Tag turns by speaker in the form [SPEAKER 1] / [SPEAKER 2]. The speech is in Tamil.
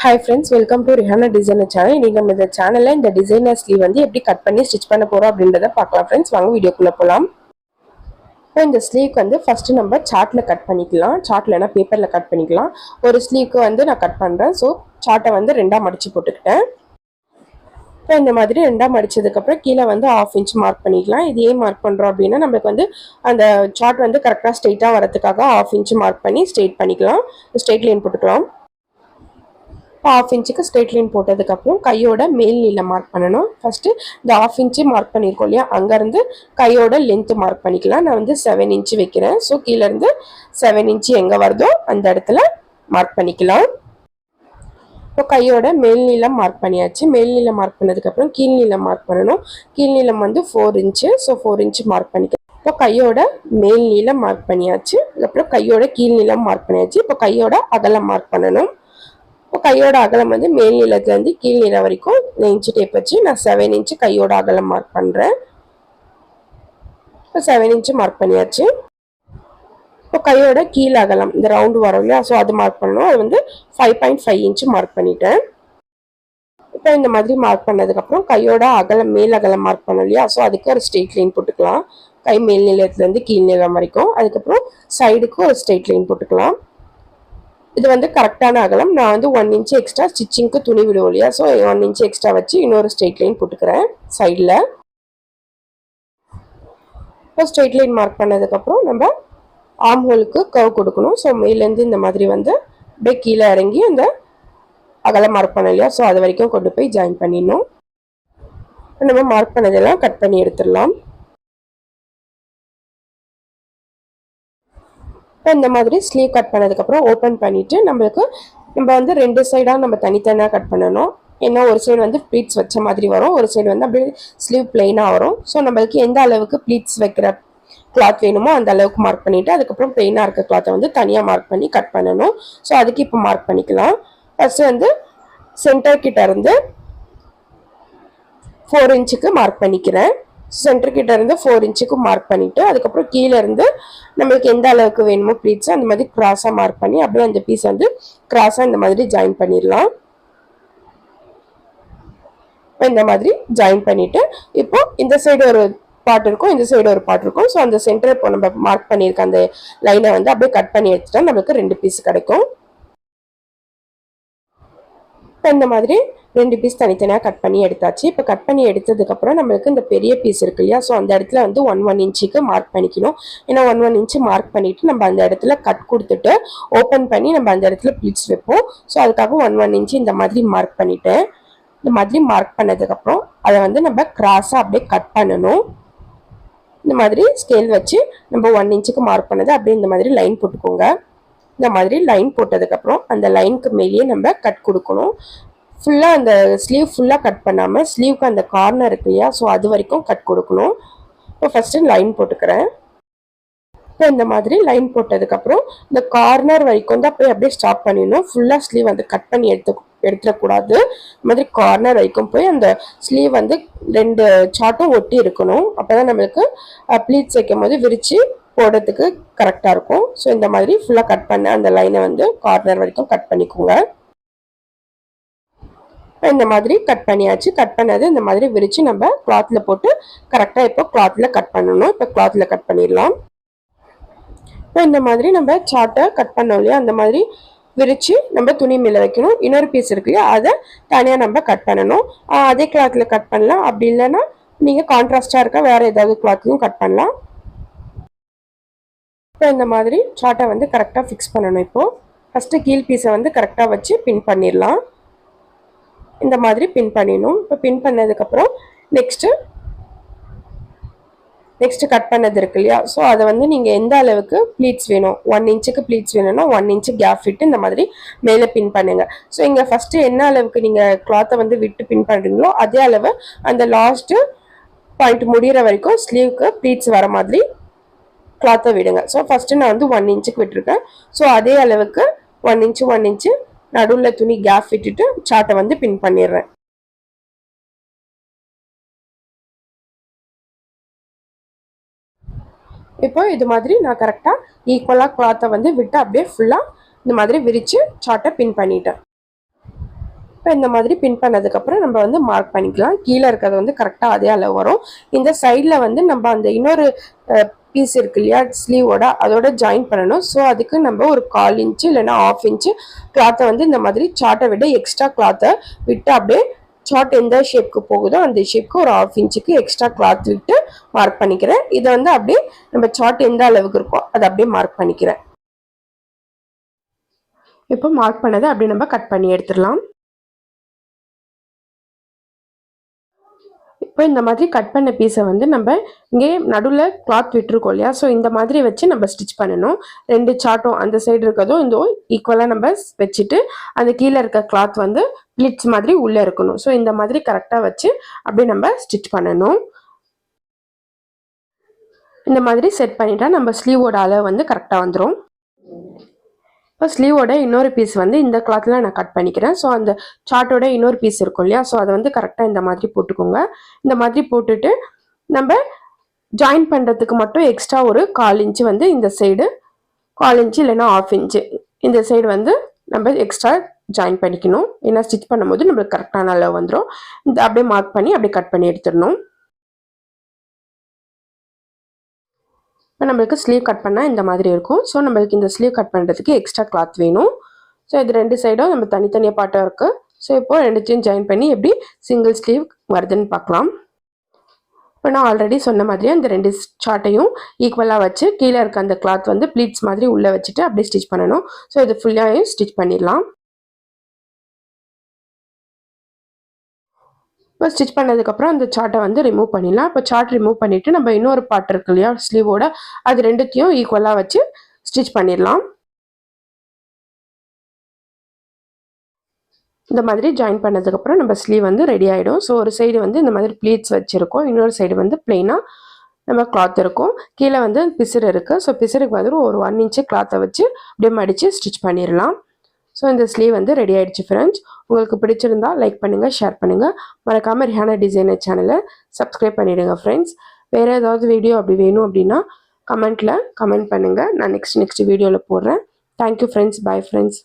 [SPEAKER 1] Hi friends, welcome to Rihanna Designer Channel. இன்னைக்கு நம்ம இந்த சேனல்ல இந்த டிசைனர் ஸ்லீவ் வந்து எப்படி கட் பண்ணி ஸ்டிச் பண்ண போறோம் அப்படின்றத பார்க்கலாம் फ्रेंड्स. வாங்க வீடியோக்குள்ள போலாம். இப்போ இந்த ஸ்லீவ்க்கு வந்து ஃபர்ஸ்ட் நம்ம சார்ட்ல கட் பண்ணிக்கலாம். சார்ட்லனா பேப்பர்ல கட் பண்ணிக்கலாம். ஒரு ஸ்லீவ்க்கு வந்து நான் கட் பண்றேன். சோ சார்ட்டை வந்து ரெண்டா மடிச்சு போட்டுக்கிட்டேன். இப்போ இந்த மாதிரி ரெண்டா மடிச்சதுக்கு அப்புறம் கீழே வந்து 1/2 இன்ச் மார்க் பண்ணிக்கலாம். இது ஏன் மார்க் பண்றோம் அப்படின்னா நமக்கு வந்து அந்த சார்ட் வந்து கரெக்டா ஸ்ட்ரைட்டா வரதுக்காக 1/2 இன்ச் மார்க் பண்ணி ஸ்ட்ரைட் பண்ணிக்கலாம். ஸ்ட்ரைட் லைன் போட்டுக்கலாம். 1/2 இன்ச்சுக்கு ஸ்ட்ரெயிட் லைன் போட்டதுக்கப்புறம் கையோட மேல் நீளம் மார்க் பண்ணணும். ஃபர்ஸ்ட் இந்த 1/2 இன்ச்சு மார்க் பண்ணியிருக்கோம் இல்லையா, அங்கேருந்து கையோட லென்த்து மார்க் பண்ணிக்கலாம். நான் வந்து 7 இன்ச்சு வைக்கிறேன். ஸோ கீழேருந்து 7 இன்ச்சு எங்கே வருதோ அந்த இடத்துல மார்க் பண்ணிக்கலாம். இப்போ கையோட மேல் நீளம் மார்க் பண்ணியாச்சு. மேல் நீளம் மார்க் பண்ணதுக்கப்புறம் கீழ் நீளம் மார்க் பண்ணணும். கீழ் நீளம் வந்து 4 இன்ச்சு. ஸோ 4 இன்ச்சு மார்க் பண்ணிக்கலாம். இப்போ கையோட மேல் நீளம் மார்க் பண்ணியாச்சு. அதுக்கப்புறம் கையோட கீழ் நீளம் மார்க் பண்ணியாச்சு. இப்போ கையோட அகலம் மார்க் பண்ணணும். இப்போ கையோட அகலம் வந்து மேல் நீளத்துலேருந்து கீழ் நீளம் வரைக்கும் இன்ச்சு டேப் வச்சு நான் 7 இன்ச்சு கையோட அகலம் மார்க் பண்ணுறேன். இப்போ 7 இன்ச்சு மார்க் பண்ணியாச்சு. இப்போ கையோட கீழ் அகலம் இந்த ரவுண்டு வரும் இல்லையா, ஸோ அது மார்க் பண்ணணும். அது வந்து 5.5 இன்ச்சு மார்க் பண்ணிட்டேன். இப்போ இந்த மாதிரி மார்க் பண்ணதுக்கப்புறம் கையோட அகலம் மேல் அகலம் மார்க் பண்ணோம் இல்லையா, ஸோ அதுக்கு ஒரு ஸ்ட்ரெயிட் லைன் போட்டுக்கலாம். கை மேல் நீளத்துலேருந்து கீழ் நீளம் வரைக்கும். அதுக்கப்புறம் சைடுக்கு ஒரு ஸ்ட்ரெயிட் லைன் போட்டுக்கலாம். இது வந்து கரெக்டான அகலம். நான் வந்து 1 இன்ச் எக்ஸ்ட்ரா ஸ்டிச்சிங்க்கு துணி விடுவோம் இல்லையா, ஸோ 1 இன்ச் எக்ஸ்ட்ரா வச்சு இன்னொரு ஸ்ட்ரெயிட் லைன் போட்டுக்கிறேன் சைடில். இப்போ ஸ்ட்ரெயிட் லைன் மார்க் பண்ணதுக்கப்புறம் நம்ம ஆர்ம் ஹோலுக்கு கர்வ் கொடுக்கணும். ஸோ மேலேருந்து இந்த மாதிரி வந்து அப்படியே கீழே இறங்கி அந்த அகலம் மார்க் பண்ண இல்லையா, ஸோ அது வரைக்கும் கொண்டு போய் ஜாயின் பண்ணிடணும். நம்ம மார்க் பண்ணதெல்லாம் கட் பண்ணி எடுத்துடலாம். இப்போ இந்த மாதிரி ஸ்லீவ் கட் பண்ணதுக்கப்புறம் ஓப்பன் பண்ணிவிட்டு நம்ம வந்து ரெண்டு சைடாக நம்ம தனித்தனியாக கட் பண்ணணும். ஏன்னா ஒரு சைடு வந்து ப்ளீட்ஸ் வச்ச மாதிரி வரும், ஒரு சைடு வந்து அப்படியே ஸ்லீவ் பிளெயினாக வரும். ஸோ நம்மளுக்கு எந்த அளவுக்கு ப்ளீட்ஸ் வைக்கிற கிளாத் வேணுமோ அந்த அளவுக்கு மார்க் பண்ணிவிட்டு அதுக்கப்புறம் பிளெயினாக இருக்க கிளாத்தை வந்து தனியாக மார்க் பண்ணி கட் பண்ணணும். ஸோ அதுக்கு இப்போ மார்க் பண்ணிக்கலாம். ஃபஸ்ட்டு வந்து சென்டர் கிட்ட இருந்து 4 இன்ச்சுக்கு மார்க் பண்ணிக்கிறேன். சென்டர் கிட்ட இருந்து 4 இன்ச்சுக்கு மார்க் பண்ணிட்டு அதுக்கப்புறம் கீழே இருந்து நம்மளுக்கு எந்த அளவுக்கு வேணுமோ ப்ளீட்ஸ் அந்த மாதிரி கிராஸாக மார்க் பண்ணி அப்படியே அந்த பீஸ் வந்து கிராஸாக இந்த மாதிரி ஜாயின் பண்ணிடலாம். இந்த மாதிரி ஜாயின் பண்ணிட்டு இப்போ இந்த சைடு ஒரு பார்ட் இருக்கும், இந்த சைடு ஒரு பார்ட் இருக்கும். ஸோ அந்த சென்டர் இப்போ நம்ம மார்க் பண்ணியிருக்க அந்த லைனை வந்து அப்படியே கட் பண்ணி எடுத்துட்டா நம்மளுக்கு 2 பீஸ் கிடைக்கும். இந்த மாதிரி 2 பீஸ் தனித்தனியாக கட் பண்ணி எடுத்தாச்சு. இப்போ கட் பண்ணி எடுத்ததுக்கப்புறம் நம்மளுக்கு இந்த பெரிய பீஸ் இருக்கு இல்லையா, ஸோ அந்த இடத்துல வந்து 1 இன்ச்சுக்கு மார்க் பண்ணிக்கணும். ஏன்னா 1 இன்ச்சு மார்க் பண்ணிவிட்டு நம்ம அந்த இடத்துல கட் கொடுத்துட்டு ஓப்பன் பண்ணி நம்ம அந்த இடத்துல ப்ளீட்ஸ் வைப்போம். ஸோ அதுக்காக 1 இன்ச்சு இந்த மாதிரி மார்க் பண்ணிவிட்டேன். இந்த மாதிரி மார்க் பண்ணதுக்கப்புறம் அதை வந்து நம்ம கிராஸாக அப்படியே கட் பண்ணணும். இந்த மாதிரி ஸ்கேல் வச்சு நம்ம 1 இன்ச்சுக்கு மார்க் பண்ணது அப்படியே இந்த மாதிரி லைன் போட்டுக்கோங்க. இந்த மாதிரி லைன் போட்டதுக்கப்புறம் அந்த லைனுக்கு மேலேயே நம்ம கட் கொடுக்கணும். ஃபுல்லாக அந்த ஸ்லீவ் ஃபுல்லாக கட் பண்ணாமல் ஸ்லீவ்க்கு அந்த கார்னர் இருக்கு இல்லையா, ஸோ அது வரைக்கும் கட் கொடுக்கணும். இப்போ ஃபஸ்ட்டு லைன் போட்டுக்கிறேன். இப்போ இந்த மாதிரி லைன் போட்டதுக்கப்புறம் இந்த கார்னர் வரைக்கும் தான் போய் அப்படியே ஸ்டாப் பண்ணிடணும். ஃபுல்லாக ஸ்லீவ் வந்து கட் பண்ணி எடுத்துடக்கூடாது. இந்த மாதிரி கார்னர் வரைக்கும் போய் அந்த ஸ்லீவ் வந்து 2 சார்ட்டும் ஒட்டி இருக்கணும். அப்போ தான் நம்மளுக்கு ப்ளீட்ஸ் வைக்கும் போது விரித்து போடுறதுக்கு கரெக்டாக இருக்கும். ஸோ இந்த மாதிரி ஃபுல்லாக கட் பண்ண அந்த லைனை வந்து கார்னர் வரைக்கும் கட் பண்ணிக்கோங்க. இந்த மாதிரி கட் பண்ணியாச்சு. கட் பண்ணது இந்த மாதிரி விரித்து நம்ம கிளாத்தில் போட்டு கரெக்டாக இப்போ கிளாத்தில் கட் பண்ணணும். இப்போ கிளாத்தில் கட் பண்ணிடலாம். இப்போ இந்த மாதிரி நம்ம சார்ட்டை கட் பண்ணோம் இல்லையா, அந்த மாதிரி விரித்து நம்ம துணி மேலே வைக்கணும். இன்னொரு பீஸ் இருக்கு இல்லையா, அதை தனியாக நம்ம கட் பண்ணணும். அதே கிளாத்தில் கட் பண்ணலாம். அப்படி இல்லைன்னா நீங்கள் கான்ட்ராஸ்டாக இருக்க வேறு ஏதாவது கிளாத்லையும் கட் பண்ணலாம். இப்போ இந்த மாதிரி சார்ட்டை வந்து கரெக்டாக ஃபிக்ஸ் பண்ணணும். இப்போது ஃபஸ்ட்டு கீழ் பீஸை வந்து கரெக்டாக வச்சு பின் பண்ணிடலாம். இந்த மாதிரி பின் பண்ணிடணும். இப்போ பின் பண்ணதுக்கப்புறம் நெக்ஸ்ட்டு கட் பண்ணது இருக்கு இல்லையா, ஸோ அதை வந்து நீங்கள் எந்த அளவுக்கு ப்ளீட்ஸ் வேணும், 1 இன்ச்சுக்கு ப்ளீட்ஸ் வேணும்னா 1 இன்ச்சு கேப் விட்டு இந்த மாதிரி மேலே பின் பண்ணுங்கள். ஸோ இங்கே ஃபஸ்ட்டு என்ன அளவுக்கு நீங்கள் கிளாத்தை வந்து விட்டு பின் பண்ணுறீங்களோ அதே அளவு அந்த லாஸ்ட்டு பாயிண்ட் முடிகிற வரைக்கும் ஸ்லீவ்க்கு ப்ளீட்ஸ் வர மாதிரி கிளாத்தை விடுங்க. ஸோ ஃபஸ்ட்டு நான் வந்து 1 இன்ச்சுக்கு விட்டுருக்கேன். ஸோ அதே அளவுக்கு 1 இன்ச்சு நடுவில் துணி கேப் விட்டுட்டு சார்ட்டை வந்து பின் பண்ணிடுறேன். இப்போ இது மாதிரி நான் கரெக்டாக ஈக்குவலாக கிளாத்தை வந்து விட்டு அப்படியே ஃபுல்லாக இந்த மாதிரி விரித்து சார்ட்டை பின் பண்ணிட்டேன். இப்போ இந்த மாதிரி பின் பண்ணதுக்கப்புறம் நம்ம வந்து மார்க் பண்ணிக்கலாம். கீழே இருக்கிறது வந்து கரெக்டாக அதே அளவு வரும். இந்த சைடில் வந்து நம்ம அந்த இன்னொரு பீஸ் இருக்கு இல்லையா ஸ்லீவோட, அதோட ஜாயின் பண்ணணும். ஸோ அதுக்கு நம்ம ஒரு 1/4 இன்ச்சு இல்லைன்னா 1/2 இன்ச்சு கிளாத்தை வந்து இந்த மாதிரி சார்ட்டை விட எக்ஸ்ட்ரா கிளாத்தை விட்டு அப்படியே சார்ட் எந்த ஷேப்க்கு போகுதோ அந்த ஷேப்க்கு ஒரு 1/2 இன்ச்சுக்கு எக்ஸ்ட்ரா கிளாத் விட்டு மார்க் பண்ணிக்கிறேன். இதை வந்து அப்படியே நம்ம சார்ட் எந்த அளவுக்கு இருக்கோ அதை அப்படியே மார்க் பண்ணிக்கிறேன். இப்போ மார்க் பண்ணதை அப்படியே நம்ம கட் பண்ணி எடுத்துடலாம். இப்போ இந்த மாதிரி கட் பண்ண பீஸை வந்து நம்ம இங்கே நடுவில் கிளாத் விட்டுருக்கோம் இல்லையா, ஸோ இந்த மாதிரி வச்சு நம்ம ஸ்டிச் பண்ணணும். 2 சார்ட்டும் அந்த சைடு இருக்கிறதும் இந்த ஈக்குவலாக நம்ம வச்சுட்டு அந்த கீழே இருக்க கிளாத் வந்து பிளிட்ஸ் மாதிரி உள்ளே இருக்கணும். ஸோ இந்த மாதிரி கரெக்டாக வச்சு அப்படியே நம்ம ஸ்டிச் பண்ணணும். இந்த மாதிரி செட் பண்ணிட்டா நம்ம ஸ்லீவோட அளவு வந்து கரெக்டாக வந்துடும். இப்போ ஸ்லீவோட இன்னொரு பீஸ் வந்து இந்த கிளாத்தில் நான் கட் பண்ணிக்கிறேன். ஸோ அந்த சார்ட்டோட இன்னொரு பீஸ் இருக்கும் இல்லையா, ஸோ அதை வந்து கரெக்டாக இந்த மாதிரி போட்டுக்கோங்க. இந்த மாதிரி போட்டுட்டு நம்ம ஜாயின் பண்ணுறதுக்கு மட்டும் எக்ஸ்ட்ரா ஒரு 1/4 இன்ச்சு வந்து இந்த சைடு 1/4 இன்ச்சு இல்லைன்னா 1/2 இன்ச்சு இந்த சைடு வந்து நம்ம எக்ஸ்ட்ரா ஜாயின் பண்ணிக்கணும். ஏன்னா ஸ்டிச் பண்ணும்போது நம்மளுக்கு கரெக்டான அளவு வந்துடும். இந்த அப்படியே மார்க் பண்ணி அப்படியே கட் பண்ணி எடுத்துடணும். இப்போ நம்மளுக்கு ஸ்லீவ் கட் பண்ணால் இந்த மாதிரி இருக்கும். ஸோ நம்மளுக்கு இந்த ஸ்லீவ் கட் பண்ணுறதுக்கு எக்ஸ்ட்ரா கிளாத் வேணும். ஸோ இது 2 சைடும் நம்ம தனித்தனியாக பாட்டாக இருக்குது. ஸோ இப்போது 2த்தையும் ஜாயின் பண்ணி எப்படி சிங்கிள் ஸ்லீவ் வருதுன்னு பார்க்கலாம். இப்போ நான் ஆல்ரெடி சொன்ன மாதிரியே அந்த 2 சார்ட்டையும் ஈக்குவலாக வச்சு கீழே இருக்க அந்த கிளாத் வந்து ப்ளீட்ஸ் மாதிரி உள்ளே வச்சுட்டு அப்படியே ஸ்டிச் பண்ணணும். ஸோ இது ஃபுல்லாகவும் ஸ்டிச் பண்ணிடலாம். இப்போ ஸ்டிச் பண்ணதுக்கப்புறம் அந்த சார்ட்டை வந்து ரிமூவ் பண்ணிடலாம். இப்போ சார்ட் ரிமூவ் பண்ணிவிட்டு நம்ம இன்னொரு பார்ட் இருக்கு இல்லையா ஸ்லீவோட, அது 2த்தையும் ஈக்குவலாக வச்சு ஸ்டிச் பண்ணிடலாம். இந்த மாதிரி ஜாயின் பண்ணதுக்கப்புறம் நம்ம ஸ்லீவ் வந்து ரெடி ஆகிடும். ஸோ ஒரு சைடு வந்து இந்த மாதிரி ப்ளீட்ஸ் வச்சுருக்கோம், இன்னொரு சைடு வந்து பிளெயினாக நம்ம கிளாத் இருக்கும். கீழே வந்து பிசுறு இருக்குது. ஸோ பிசுருக்கு வந்து ஒரு 1 இன்ச்சு கிளாத்தை வச்சு அப்படியே மடித்து ஸ்டிச் பண்ணிடலாம். ஸோ இந்த ஸ்லீவ் வந்து ரெடி ஆகிடுச்சு ஃப்ரெண்ட்ஸ். உங்களுக்கு பிடிச்சிருந்தா லைக் பண்ணுங்கள், ஷேர் பண்ணுங்கள். மறக்காமல் ரிஹானா டிசைனர் சேனலை சப்ஸ்கிரைப் பண்ணிவிடுங்க ஃப்ரெண்ட்ஸ். வேறு ஏதாவது வீடியோ அப்படி வேணும் அப்படின்னா கமெண்ட் பண்ணுங்கள். நான் நெக்ஸ்ட் வீடியோவில் போடுறேன். Thank you friends. Bye friends.